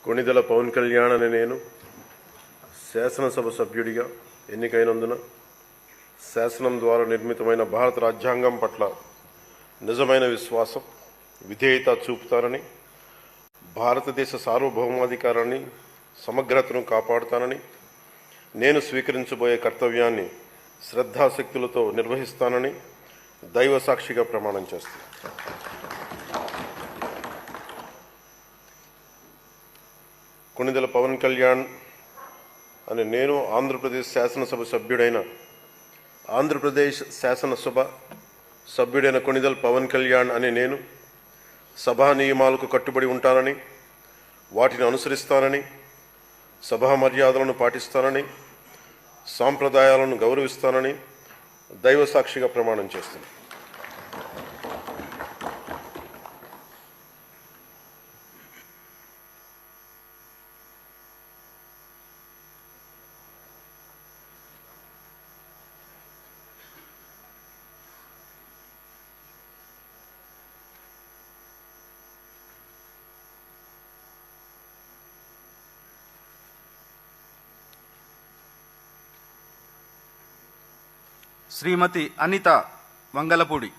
కొణిదెల పవన్ కళ్యాణ్ అనే నేను శాసనసభ సభ్యుడిగా ఎన్నికైనందున శాసనం ద్వారా నిర్మితమైన భారత రాజ్యాంగం పట్ల నిజమైన విశ్వాసం, విధేయత చూపుతానని, భారతదేశ సార్వభౌమాధికారాన్ని, సమగ్రతను కాపాడుతానని, నేను స్వీకరించబోయే కర్తవ్యాన్ని శ్రద్ధాశక్తులతో నిర్వహిస్తానని దైవ సాక్షిగా ప్రమాణం చేస్తాను. కొణిదెల పవన్ కళ్యాణ్ అనే నేను ఆంధ్రప్రదేశ్ శాసనసభ సభ్యుడైన కొణిదెల పవన్ కళ్యాణ్ అనే నేను సభా నియమాలకు కట్టుబడి ఉంటానని, వాటిని అనుసరిస్తానని, సభా మర్యాదలను పాటిస్తానని, సాంప్రదాయాలను గౌరవిస్తానని దైవ సాక్షిగా ప్రమాణం చేస్తున్నాను. శ్రీమతి అనిత వంగలపూడి.